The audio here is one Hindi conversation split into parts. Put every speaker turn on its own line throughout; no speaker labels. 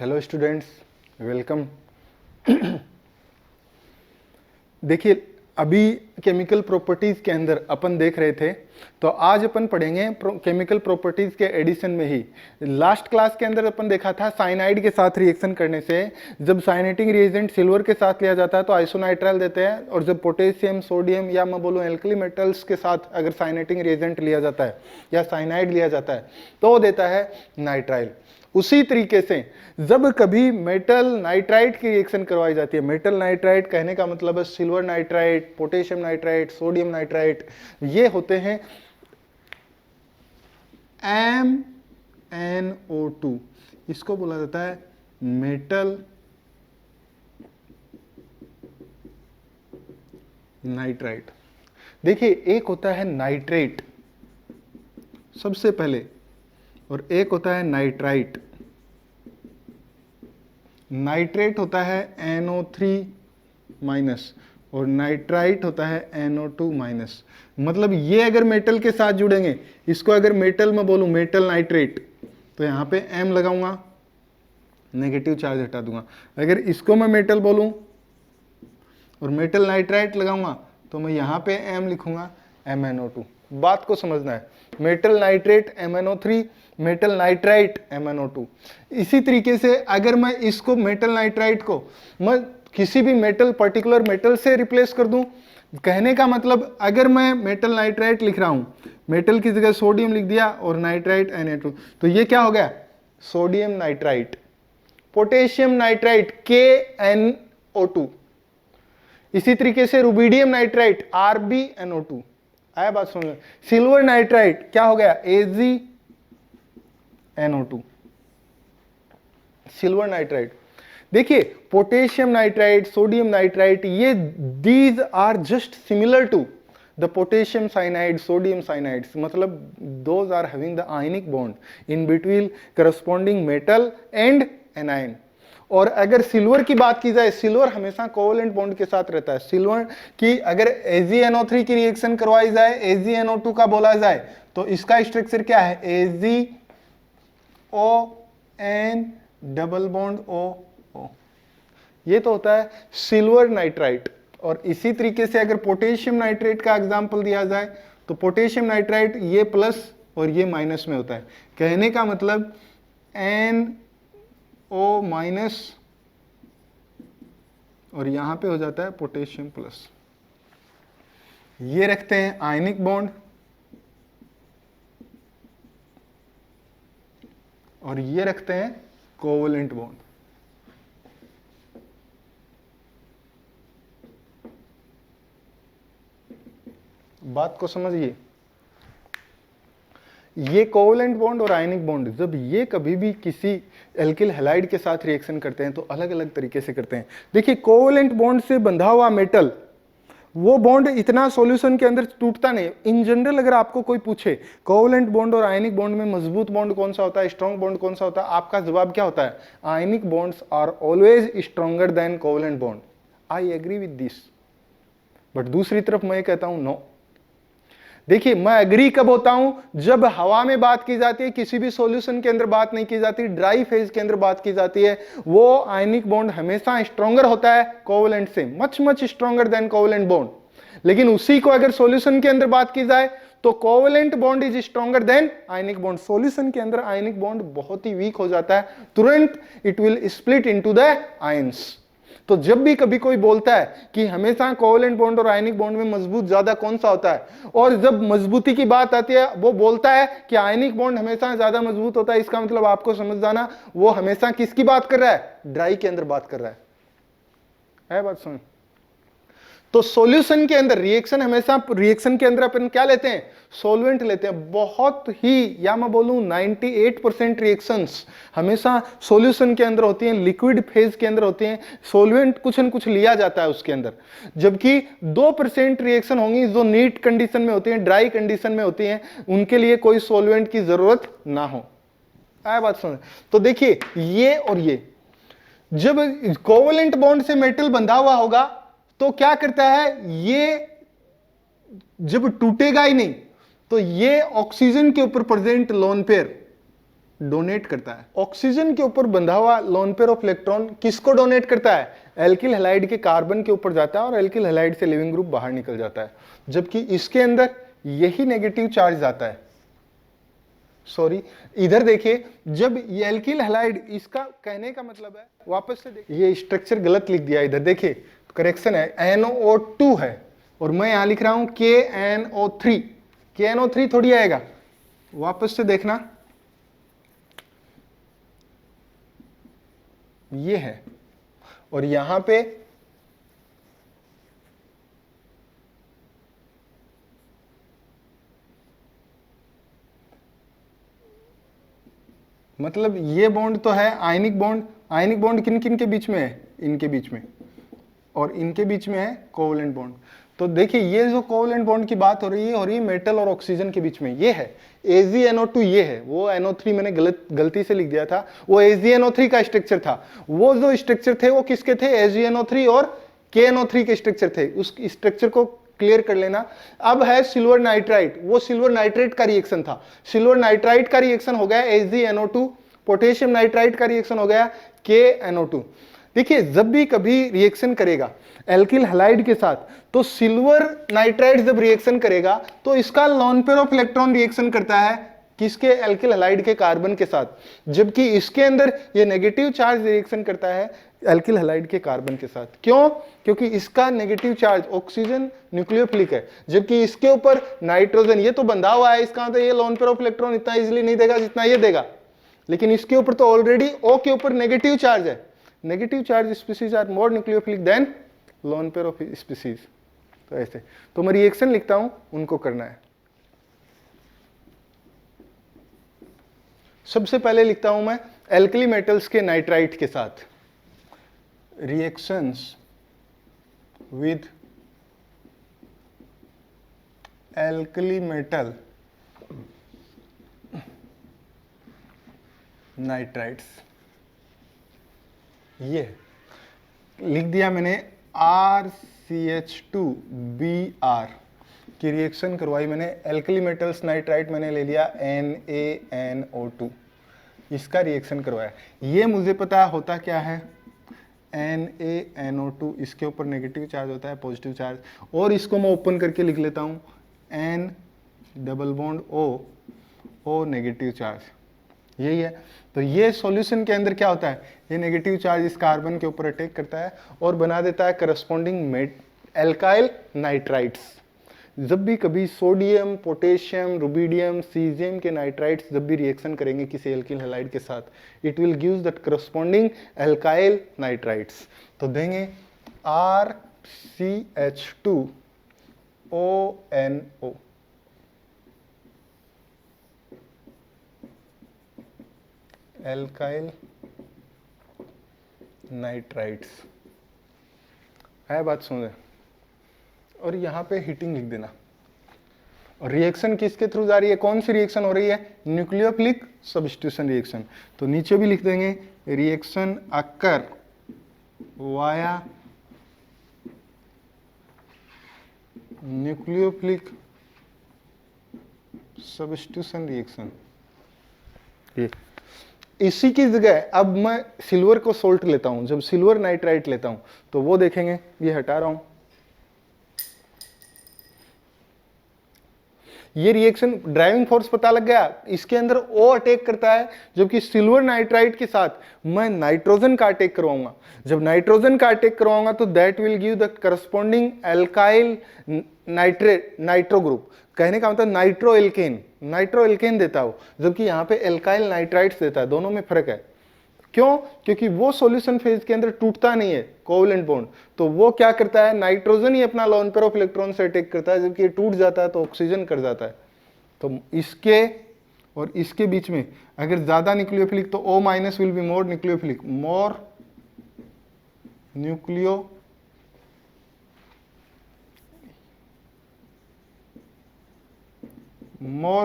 Hello students, welcome. देखिए, अभी केमिकल प्रॉपर्टीज के अंदर अपन देख रहे थे, तो आज अपन पढ़ेंगे केमिकल प्रॉपर्टीज के एडिशन में ही। लास्ट क्लास के अंदर अपन देखा था साइनाइड के साथ रिएक्शन करने से जब साइनेटिंग रिएजेंट सिल्वर के साथ लिया जाता है तो आइसोनाइट्राइल देते हैं, और जब पोटेशियम, सोडियम या मैं बोलूँ एल्कली मेटल्स के साथ अगर साइनेटिंग रिएजेंट लिया जाता है या साइनाइड लिया जाता है तो वो देता है नाइट्राइल। उसी तरीके से जब कभी मेटल नाइट्राइट की रिएक्शन करवाई जाती है, मेटल नाइट्राइट कहने का मतलब है silver nitrite, potassium nitrite, sodium nitrite, ये होते हैं MnO2, इसको बोला जाता है मेटल नाइट्राइट। देखिए, एक होता है नाइट्रेट सबसे पहले, और एक होता है नाइट्राइट। नाइट्रेट होता है NO3- और नाइट्राइट होता है NO2-। मतलब ये अगर मेटल के साथ जुड़ेंगे, इसको अगर मेटल में बोलूं मेटल नाइट्रेट तो यहाँ पे M लगाऊंगा, नेगेटिव चार्ज हटा दूंगा। अगर इसको मैं मेटल बोलूं और मेटल नाइट्राइट लगाऊंगा तो मैं यहाँ पे M लिखूंगा MnO2। बात को समझना है, metal nitrate MnO3, metal nitrite MnO2। इसी तरीके से अगर मैं इसको मेटल नाइट्राइट को मैं किसी भी मेटल, पर्टिकुलर मेटल से रिप्लेस कर दूं, कहने का मतलब अगर मैं मेटल नाइट्राइट लिख रहा हूं, मेटल की जगह सोडियम लिख दिया और नाइट्राइट Na2, तो ये क्या हो गया? Sodium nitrite. Potassium nitrite KNO2। इसी तरीके से रुबिडियम नाइट्राइट RbNO2। आया बात सुन लो। सिल्वर नाइट्राइट क्या हो गया? AgNO2। Silver nitrite. देखिए, पोटेशियम नाइट्राइट, सोडियम नाइट्राइट, ये these are just similar to the potassium cyanide, sodium cyanides, मतलब those are having the ionic bond in between corresponding metal and anion. और अगर सिल्वर की बात की जाए, सिल्वर हमेशा कोवेलेंट बॉन्ड के साथ रहता है। सिल्वर की अगर AgNO3 की रिएक्शन करवाई जाए, AgNO2 का बोला जाए, तो इसका स्ट्रक्चर क्या है? AgON double bond O। ये तो होता है सिल्वर नाइट्राइट। और इसी तरीके से अगर पोटेशियम नाइट्रेट का एग्जांपल दिया जाए तो पोटेशियम नाइट्राइट ये प्लस और ये माइनस में होता है। कहने का मतलब NO- और यहां पे हो जाता है पोटेशियम प्लस। ये रखते हैं आयनिक बॉन्ड और ये रखते हैं कोवेलेंट बॉन्ड। बात को समझिए, ये कोवेलेंट बॉन्ड और आयनिक बॉन्ड जब ये कभी भी किसी एल्किल हैलाइड के साथ रिएक्शन करते हैं तो अलग अलग तरीके से करते हैं। देखिए, कोवेलेंट बॉन्ड से बंधा हुआ मेटल, वो बॉन्ड इतना सॉल्यूशन के अंदर टूटता नहीं। इन जनरल अगर आपको कोई पूछे कोवेलेंट बॉन्ड और आयनिक बॉन्ड में मजबूत बॉन्ड कौन सा होता है, स्ट्रॉन्ग बॉन्ड कौन सा होता है, आपका जवाब क्या होता है? Ionic bonds are always stronger than covalent bond. I agree with this. But दूसरी तरफ मैं कहता हूं नो। देखिए, मैं एग्री कब होता हूं? जब हवा में बात की जाती है, किसी भी सॉल्यूशन के अंदर बात नहीं की जाती, ड्राई फेज के अंदर बात की जाती है, वो आयनिक बॉन्ड हमेशा स्ट्रॉन्गर होता है कोवेलेंट से, much stronger than covalent bond. लेकिन उसी को अगर सॉल्यूशन के अंदर बात की जाए तो covalent bond is stronger than ionic bond. Solution के अंदर आयनिक बॉन्ड बहुत ही वीक हो जाता है, तुरंत it will split into the ions. तो जब भी कभी कोई बोलता है कि हमेशा कोवेलेंट बॉन्ड और आयनिक बॉन्ड में मजबूत ज्यादा कौन सा होता है, और जब मजबूती की बात आती है वो बोलता है कि आयनिक बॉन्ड हमेशा ज्यादा मजबूत होता है, इसका मतलब आपको समझ जाना वो हमेशा किसकी बात कर रहा है? ड्राई के अंदर बात कर रहा है बात सुन। तो सॉल्यूशन के अंदर रिएक्शन, हमेशा रिएक्शन के अंदर अपन क्या लेते हैं? सॉल्वेंट लेते हैं। बहुत ही, या मैं बोलूं 98% रिएक्शंस हमेशा सॉल्यूशन के अंदर होती हैं, लिक्विड फेज के अंदर होती हैं। सॉल्वेंट कुछ न कुछ लिया जाता है उसके अंदर, जबकि 2% रिएक्शन होंगी जो नीट कंडीशन में होती हैं, ड्राई कंडीशन में होती हैं, उनके लिए कोई सॉल्वेंट की जरूरत ना हो। आया बात समझ? तो देखिए, ये और ये जब कोवेलेंट बॉन्ड से मेटल बंधा हुआ होगा तो क्या करता है? ये जब टूटेगा ही नहीं तो ये ऑक्सीजन के ऊपर प्रेजेंट लोन पेयर डोनेट करता है। ऑक्सीजन के ऊपर बंधा हुआ लोन पेयर ऑफ इलेक्ट्रॉन किसको डोनेट करता है? एल्किल हैलाइड के कार्बन के ऊपर जाता है और एल्किल हैलाइड से लिविंग ग्रुप बाहर निकल जाता है, जबकि इसके अंदर यही नेगेटिव चार्ज आता है। सॉरी, इधर देखिए, जब ये एल्किल हैलाइड, इसका कहने का मतलब है, वापस से देखिए, ये स्ट्रक्चर गलत लिख दिया इधर, देखिए करेक्शन है, NO2 है और मैं यहां लिख रहा हूं KNO3। KNO3 थोड़ी आएगा, वापस से देखना, ये है, और यहां पे मतलब ये बॉन्ड तो है आयनिक बॉन्ड। आयनिक बॉन्ड किन किन के बीच में है? इनके बीच में, और इनके बीच में है कोवलेंट बॉन्ड। तो देखिए, ये जो कोवलेंट बॉन्ड की बात हो रही है मेटल और ऑक्सीजन के बीच में, ये है AgNO2, ये है। वो NO3 मैंने गलती से लिख दिया था, वो AgNO3 का स्ट्रक्चर था। वो जो स्ट्रक्चर थे वो किसके थे? AgNO3 और KNO3 के स्ट्रक्चर थे। उस स्ट्रक्चर को क्लियर कर लेना। अब है सिल्वर नाइट्राइट, वो सिल्वर नाइट्रेट का रिएक्शन था। सिल्वर नाइट्राइट का रिएक्शन हो गया AgNO2, पोटेशियम नाइट्राइट का रिएक्शन हो गया KNO2। देखिए, जब भी कभी रिएक्शन करेगा एल्किल हैलाइड के साथ, तो सिल्वर नाइट्राइट जब रिएक्शन करेगा तो इसका loan pair of electron reaction करता है किसके? एल्किल हैलाइड के कार्बन के साथ, जबकि इसके अंदर ये नेगेटिव चार्ज रिएक्शन करता है एल्किल हैलाइड के कार्बन के साथ। क्यों? क्योंकि इसका नेगेटिव चार्ज ऑक्सीजन न्यूक्लियोफिलिक है, जबकि इसके ऊपर नाइट्रोजन, ये तो बंधा हुआ है, इसका मतलब ये लोन पेयर ऑफ इलेक्ट्रॉन इतना इजीली नहीं देगा जितना ये देगा, लेकिन इसके ऊपर तो ऑलरेडी O के ऊपर नेगेटिव चार्ज है। Negative charge species are more nucleophilic than lone pair of species. तो ऐसे, तो मैं रिएक्शन लिखता हूं, उनको करना है। सबसे पहले लिखता हूं मैं एल्कली मेटल्स के नाइट्राइट के साथ, reactions with alkali metal nitrites. ये लिख दिया मैंने, RCH2Br की रिएक्शन करवाई मैंने, एल्कली मेटल्स नाइट्राइट मैंने ले लिया NaNO2, इसका रिएक्शन करवाया। ये मुझे पता होता क्या है, NaNO2, इसके ऊपर नेगेटिव चार्ज होता है, पॉजिटिव चार्ज, और इसको मैं ओपन करके लिख लेता हूँ N double bond O negative charge, यही है। तो ये सॉल्यूशन के अंदर क्या होता है, ये नेगेटिव चार्ज इस कार्बन के ऊपर अटैक करता है और बना देता है करस्पॉन्डिंग एल्काइल नाइट्राइट्स। जब भी कभी सोडियम, पोटेशियम, रुबिडियम, सीजियम के नाइट्राइट्स जब भी रिएक्शन करेंगे किसी एल्किल हैलाइड के साथ, it will gives that corresponding alkyl nitrites. तो देंगे RCH2ONO, एल्काइल नाइट्राइट्स। है बात सुन रहे? और यहाँ पे हीटिंग लिख देना। और रिएक्शन किसके थ्रू जा रही है? कौन सी रिएक्शन हो रही है? Nucleophilic substitution reaction. तो नीचे भी लिख देंगे reaction occur via nucleophilic substitution reaction. ये इसी की जगह अब मैं सिल्वर को सोल्ट लेता हूं, जब सिल्वर नाइट्राइट लेता हूं तो वो देखेंगे, ये हटा रहा हूं, ये रिएक्शन ड्राइविंग फोर्स पता लग गया, इसके अंदर O अटैक करता है, जबकि सिल्वर नाइट्राइट के साथ मैं नाइट्रोजन का अटैक करवाऊंगा। जब नाइट्रोजन का अटैक करवाऊंगा तो that will give the corresponding alkyl nitro group. कहने का मतलब नाइट्रो एल्केन देता हो, जबकि यहाँ पे एल्काइल नाइट्राइट्स देता है। दोनों में फर्क है। क्यों? क्योंकि वो सॉल्यूशन फेज के अंदर टूटता नहीं है कोवलेंट बॉन्ड, तो वो क्या करता है, नाइट्रोजन ही अपना लोन पेयर ऑफ इलेक्ट्रॉन से अटैक करता है, जबकि ये टूट जाता है तो ऑक्सीजन कर जाता है। तो इसके और इसके बीच में अगर ज्यादा न्यूक्लियोफिलिक तो O minus will be more nucleophilic, more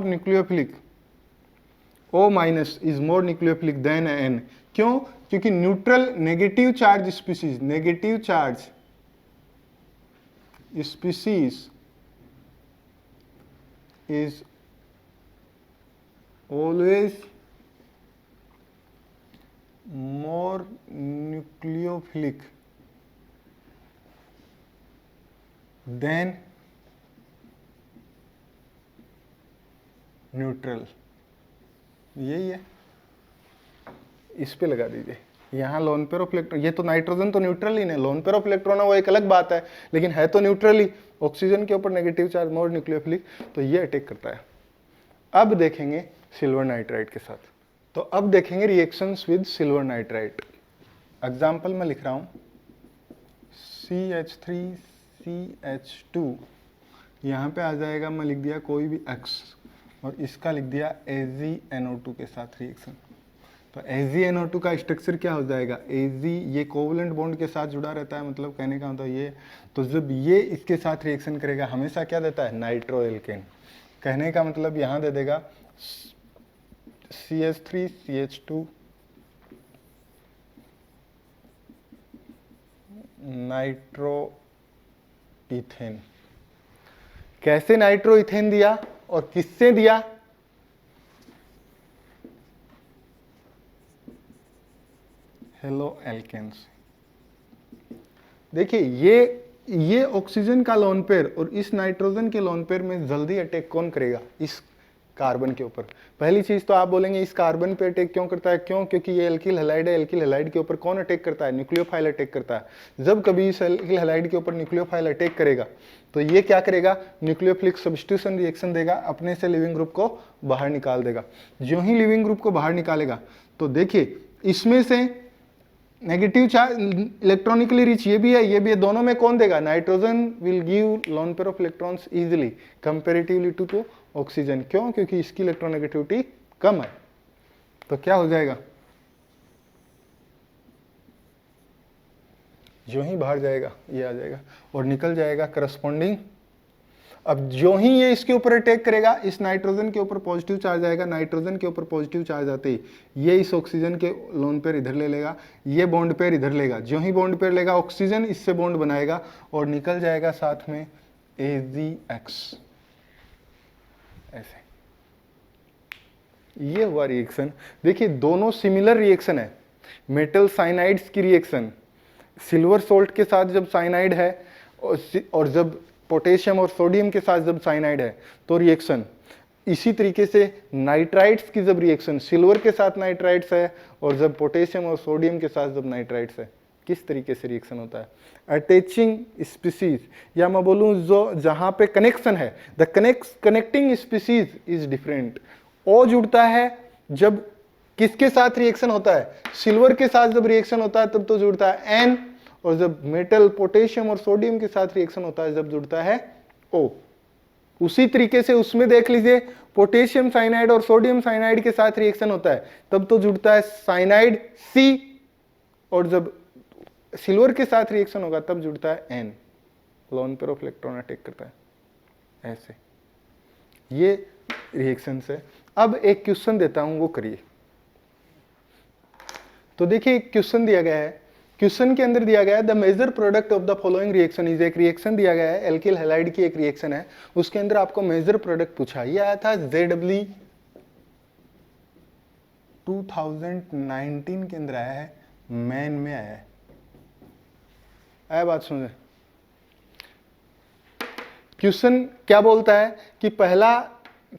nucleophilic, O minus is more nucleophilic than N। क्यों? क्योंकि neutral negative charge species is always more nucleophilic than neutral, यही है, इस पे लगा दीजिए। यहाँ लोन पेयर ऑफ इलेक्ट्रॉन, ये तो नाइट्रोजन तो न्यूट्रल ही नहीं, लोन पेयर ऑफ इलेक्ट्रॉन है वो एक अलग बात है, लेकिन है तो न्यूट्रल ही। ऑक्सीजन के ऊपर नेगेटिव चार्ज, मोर न्यूक्लियोफिलिक, तो ये अटैक करता है। अब देखेंगे सिल्वर नाइट्राइड के साथ, तो अब देखेंगे reactions with silver nitride. Example मैं लिख रहा हूँ CH3CH2, यहाँ पे आ जाएगा, मैं लिख दिया कोई भी X, और इसका लिख दिया AgNO2 के साथ रिएक्शन। तो AgNO2 का स्ट्रक्चर क्या हो जाएगा, Ag, ये कोवलेंट बॉन्ड के साथ जुड़ा रहता है, मतलब कहने का मतलब ये, तो जब ये इसके साथ रिएक्शन करेगा हमेशा क्या देता है, नाइट्रो एल्केन। कहने का मतलब यहाँ दे देगा CH3CH2 नाइट्रो इथेन। कैसे नाइट्रो इथेन दिया और किससे दिया, हेलो एल्केन्स। देखिए ये ऑक्सीजन का लोन पेयर और इस नाइट्रोजन के लोन पेयर में जल्दी अटैक कौन करेगा, इस कार्बन के ऊपर। पहली चीज तो आप बोलेंगे इस कार्बन पे अटैक क्यों करता है, क्यों, क्योंकि ये एल्किल हैलाइड है, एल्किल हैलाइड के ऊपर कौन अटैक करता है, न्यूक्लियोफाइल अटैक करता है। जब कभी इस एल्किल हैलाइड के ऊपर न्यूक्लियोफाइल अटैक करेगा तो ये क्या करेगा, न्यूक्लियोफिलिक सब्स्टिट्यूशन रिएक्शन देगा, अपने से लिविंग ग्रुप को बाहर निकाल देगा। जो ही लिविंग ग्रुप को बाहर निकालेगा तो देखिए इसमें से नेगेटिव चार्ज इलेक्ट्रॉनिकली रिच ये भी है, ये भी है, दोनों में कौन देगा, nitrogen will give lone pair of electrons easily comparatively to oxygen. क्यों, क्योंकि इसकी इलेक्ट्रोनेगेटिविटी कम है। तो क्या हो जाएगा, जो ही बाहर जाएगा ये आ जाएगा और निकल जाएगा करस्पॉन्डिंग। अब जो ही ये इसके ऊपर अटैक करेगा, इस नाइट्रोजन के ऊपर पॉजिटिव चार्ज आएगा, नाइट्रोजन के ऊपर पॉजिटिव चार्ज आते ही ये इस ऑक्सीजन के लोन पेयर इधर ले लेगा, ये बॉन्ड पेयर इधर लेगा। जो ही बॉन्ड पेयर लेगा ऑक्सीजन इससे बॉन्ड बनाएगा और निकल जाएगा साथ में AgX। ऐसे ये हुआ रिएक्शन। देखिए दोनों सिमिलर रिएक्शन है, मेटल साइनाइड्स की रिएक्शन, सिल्वर सोल्ट के साथ जब साइनाइड है और जब पोटेशियम और सोडियम के साथ जब साइनाइड है तो रिएक्शन। इसी तरीके से नाइट्राइड्स की जब रिएक्शन, सिल्वर के साथ नाइट्राइड्स है और जब पोटेशियम और सोडियम के साथ जब नाइट्राइड्स है, किस तरीके से रिएक्शन होता है। अटैचिंग स्पीसीज, या मैं बोलूं जो जहां पे कनेक्शन है, the connecting species is different. ओ जुड़ता है जब किसके साथ रिएक्शन होता है, सिल्वर के साथ जब रिएक्शन होता है तब तो जुड़ता है एन, और जब मेटल पोटेशियम और सोडियम के साथ रिएक्शन होता है जब जुड़ता है ओ। उसी तरीके से उसमें देख लीजिए पोटेशियम साइनाइड और सोडियम साइनाइड के साथ रिएक्शन होता है तब तो जुड़ता है साइनाइड सी, और जब सिल्वर के साथ रिएक्शन होगा तब जुड़ता है N, lone pair of electron attack करता है। ऐसे ये रिएक्शन है। अब एक क्वेश्चन देता हूं वो करिए। तो देखिए एक क्वेश्चन दिया गया है, क्वेश्चन के अंदर दिया गया है the major product of the following reaction is, एक रिएक्शन दिया गया है, एल्किल हैलाइड की एक रिएक्शन है, उसके अंदर आपको मेजर प्रोडक्ट पूछा। ये आया था ZW 2019 के अंदर आया है, मैन में आया है। आया बात सुने, क्वेश्चन क्या बोलता है कि पहला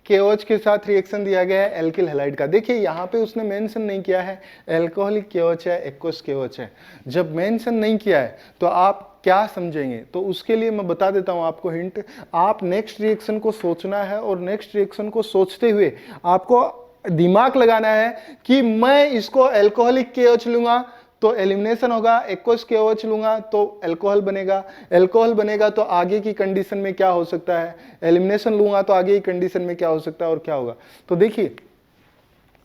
KOH के साथ रिएक्शन दिया गया है एल्किल हैलाइड का। देखिए यहाँ पे उसने मेंशन नहीं किया है एल्कोहलिक KOH है, एक्वस KOH है। जब मेंशन नहीं किया है तो आप क्या समझेंगे, तो उसके लिए मैं बता देता हूँ आपको हिंट। आप नेक्स्ट रिएक्शन को सोचना है और नेक्स्ट रिएक्शन को सोचते हुए आपको दिमाग लगाना है कि मैं इसको एल्कोहलिक KOH लूंगा तो एलिमिनेशन होगा, एक्वस KOH लूंगा तो अल्कोहल बनेगा, अल्कोहल बनेगा तो आगे की कंडीशन में क्या हो सकता है, एलिमिनेशन लूंगा तो आगे की कंडीशन में क्या हो सकता है और क्या होगा। तो देखिए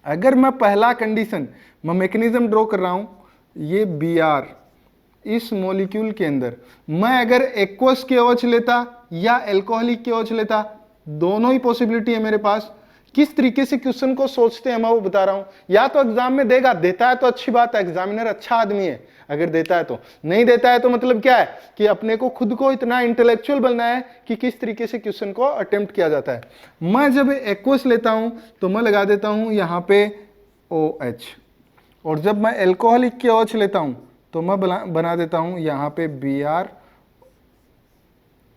अगर मैं पहला कंडीशन, मैं मैकेनिज्म ड्रॉ कर रहा हूं, ये Br इस मॉलिक्यूल के अंदर मैं अगर एक्वस KOH लेता या अल्कोहलिक KOH लेता, दोनों ही पॉसिबिलिटी है मेरे पास। किस तरीके से क्वेश्चन को सोचते हैं मैं वो बता रहा हूं। या तो एग्जाम में देगा, देता है तो अच्छी बात है, एग्जामिनर अच्छा आदमी है अगर देता है तो, नहीं देता है तो मतलब क्या है कि अपने को खुद को इतना इंटेलेक्चुअल बनना है कि किस तरीके से क्वेश्चन को अटेम्प्ट किया जाता है। मैं जब एक्वस लेता हूं तो मैं लगा देता हूं यहां पे OH, और जब मैं एल्कोहलिक के OH लेता हूं तो मैं बना देता हूं यहां पे Br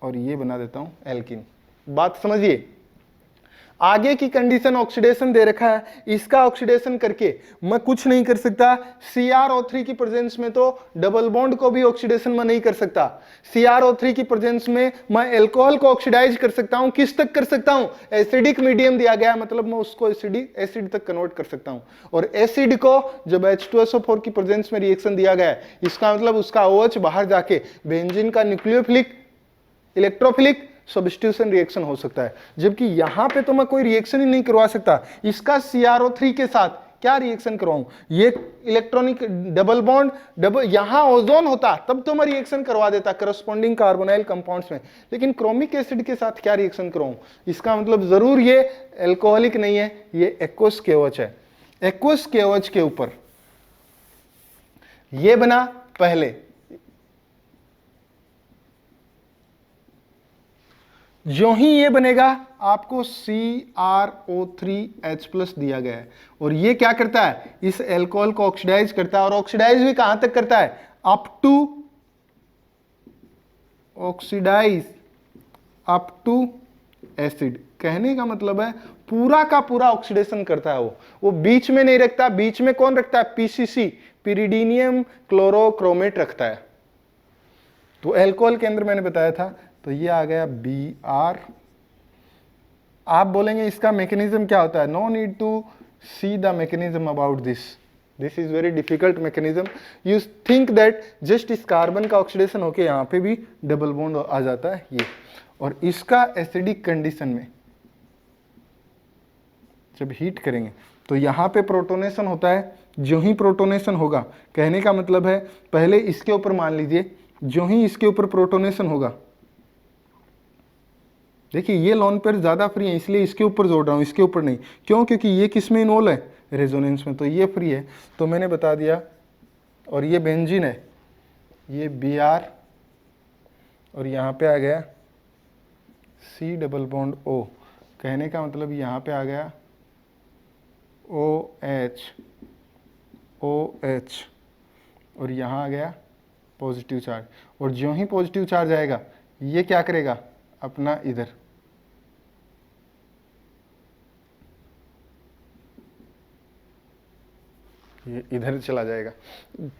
और ये बना देता हूं एल्किन। बात समझिए, आगे की कंडीशन ऑक्सीडेशन दे रखा है, इसका ऑक्सीडेशन करके मैं कुछ नहीं कर सकता। CrO3 की प्रेजेंस में तो डबल बॉन्ड को भी ऑक्सीडेशन में नहीं कर सकता। CrO3 की प्रेजेंस में मैं एल्कोहल को ऑक्सीडाइज कर सकता हूं। किस तक कर सकता हूं? एसिडिक मीडियम दिया गया, मतलब मैं उसको एसिड तक कन्वर्ट कर सकता हूं। और एसिड को जब H2SO4 की प्रेजेंस में रिएक्शन दिया गया है, इसका मतलब उसका OH बाहर जाके बेंजीन का न्यूक्लियोफिलिक इलेक्ट्रोफिलिक सब्स्टिट्यूशन रिएक्शन हो सकता है। जबकि यहां पे तो मैं कोई रिएक्शन ही नहीं करवा सकता। इसका CrO3 के साथ क्या रिएक्शन करवाऊं? ये इलेक्ट्रॉनिक डबल बॉन्ड यहां ओजोन होता तब तो मैं रिएक्शन करवा देता करस्पॉन्डिंग कार्बोनाइल कंपाउंड्स में, लेकिन क्रोमिक एसिड के साथ क्या रिएक्शन करवाऊं? इसका मतलब जरूर ये एल्कोहलिक नहीं है, ये एक्वस KOH है। एक्वस KOH के ऊपर ये बना पहले, जो ही ये बनेगा आपको CrO3H+ दिया गया है, और ये क्या करता है? इस एल्कोहल को ऑक्सीडाइज करता है, और ऑक्सीडाइज भी कहां तक करता है? Up to oxidise up to acid. कहने का मतलब है पूरा का पूरा ऑक्सीडेशन करता है वो बीच में नहीं रखता। बीच में कौन रखता है? PCC, पिरिडीनियम क्लोरोक्रोमेट रखता है। तो एल्कोहल के अंदर मैंने बताया था, तो ये आ गया Br। आप बोलेंगे इसका मैकेनिज्म क्या होता है? No need to see the mechanism about this is very difficult mechanism. You think that just इस कार्बन का ऑक्सीडेशन होके यहाँ पे भी डबल बॉन्ड आ जाता है ये, और इसका एसिडिक कंडीशन में जब हीट करेंगे तो यहाँ पे प्रोटोनेशन होता है। जो ही प्रोटोनेशन होगा, कहने का मतलब है पहले इसके ऊपर मान लीजिए, जो ही इसके ऊपर प्रोटोनेशन होगा, देखिए ये लोन पेयर ज्यादा फ्री है इसलिए इसके ऊपर जोड़ रहा हूं, इसके ऊपर नहीं। क्यों? क्योंकि ये किस में इन्वॉल्व है? रेजोनेंस में, तो ये फ्री है, तो मैंने बता दिया। और ये बेंजीन है, ये Br, और यहाँ पे आ गया C डबल बॉन्ड O। कहने का मतलब यहाँ पे आ गया OH OH, और यहाँ आ गया पॉजिटिव चार्ज। और जो ही पॉजिटिव चार्ज आएगा ये क्या करेगा? अपना इधर ये इधर चला जाएगा।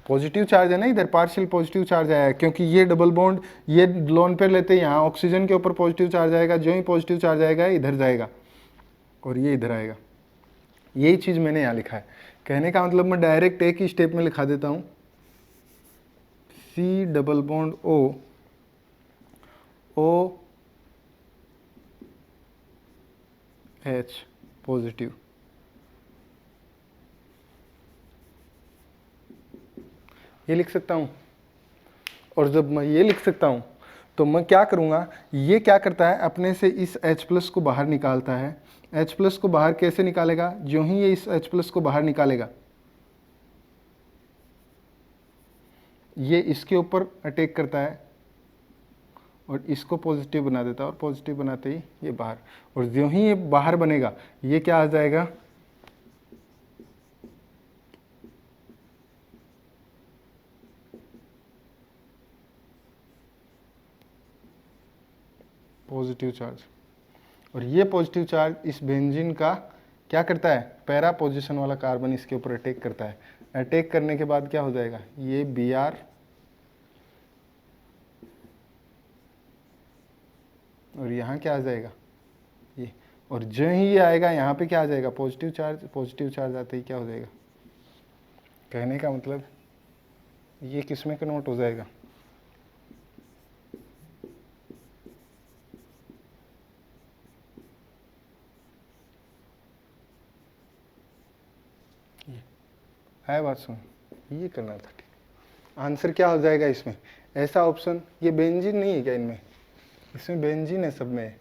पॉजिटिव चार्ज है ना, इधर पार्शियल पॉजिटिव चार्ज आया है, क्योंकि ये डबल बॉन्ड ये लोन पे लेते हैं, यहाँ ऑक्सीजन के ऊपर पॉजिटिव चार्ज आएगा। जो ही पॉजिटिव चार्ज आएगा इधर जाएगा और ये इधर आएगा। यही चीज़ मैंने यहाँ लिखा है। कहने का मतलब मैं डायरेक्ट एक ही स्टेप में लिखा देता हूँ, C double bond O OH positive. ये लिख सकता हूँ। और जब मैं ये लिख सकता हूँ तो मैं क्या करूँगा? ये क्या करता है? अपने से इस H+ को बाहर निकालता है। H+ को बाहर कैसे निकालेगा? जो ही ये इस H+ को बाहर निकालेगा, ये इसके ऊपर अटैक करता है और इसको पॉजिटिव बना देता है, और पॉजिटिव बनाते ही ये बाहर। और जो ही ये बाहर बनेगा ये क्या आ जाएगा? Positive charge. और ये पॉजिटिव चार्ज इस बेंजीन का क्या करता है? पैरा पोजीशन वाला कार्बन इसके ऊपर अटैक करता है। अटैक करने के बाद क्या हो जाएगा? ये Br और यहाँ क्या आ जाएगा? ये। और जो ही ये आएगा यहाँ पे क्या आ जाएगा? Positive charge. पॉजिटिव चार्ज आते ही क्या हो जाएगा? कहने का मतलब ये किस में कन्वर्ट हो जाएगा? है बात सुन, ये करना था। ठीक, आंसर क्या हो जाएगा इसमें? ऐसा ऑप्शन, ये बेंजीन नहीं है क्या इनमें? इसमें बेंजीन है सब में।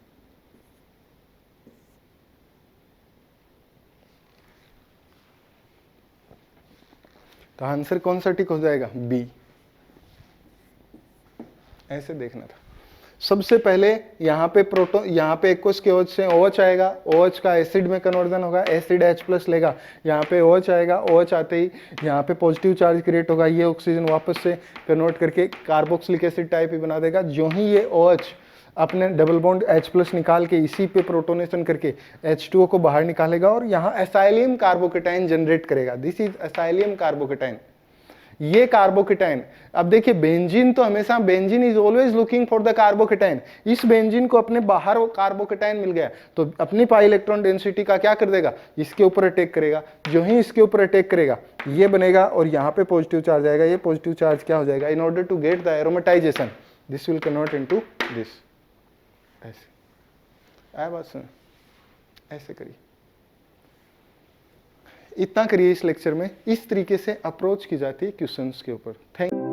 तो आंसर कौन सा टिक हो जाएगा? बी। ऐसे देखना था। सबसे पहले यहाँ पे प्रोटोन, यहाँ पे एक्वस के OH से OH आएगा, OH का एसिड में कन्वर्जन होगा, एसिड H+ लेगा, यहाँ पे OH आएगा, OH आते ही यहाँ पे पॉजिटिव चार्ज क्रिएट होगा, ये ऑक्सीजन वापस से कन्वर्ट करके कार्बोक्सिलिक एसिड टाइप ही बना देगा। जो ही ये OH अपने डबल बॉन्ड H+ निकाल के इसी पे प्रोटोनेशन करके H2O को बाहर निकालेगा और यहाँ एसाइलियम कार्बोकेटाइन जनरेट करेगा। दिस इज एसाइलियम कार्बोकेटाइन, ये कार्बोकेटाइन। अब देखिए बेंजीन तो हमेशा, benzene is always looking for the carbocation. इस बेंजीन को अपने बाहर वो कार्बोकेटाइन मिल गया तो अपनी पाई इलेक्ट्रॉन डेंसिटी का क्या कर देगा, इसके ऊपर अटैक करेगा। जो ही इसके ऊपर अटैक करेगा ये बनेगा और यहाँ पे पॉजिटिव चार्ज आएगा। ये पॉजिटिव चार्ज क्या हो जाएगा, in order to get the aromatisation this will convert into this. ऐसे आया बात सुन, ऐसे करिए, इतना करिए। इस लेक्चर में इस तरीके से अप्रोच की जाती है क्वेश्चंस के ऊपर। थैंक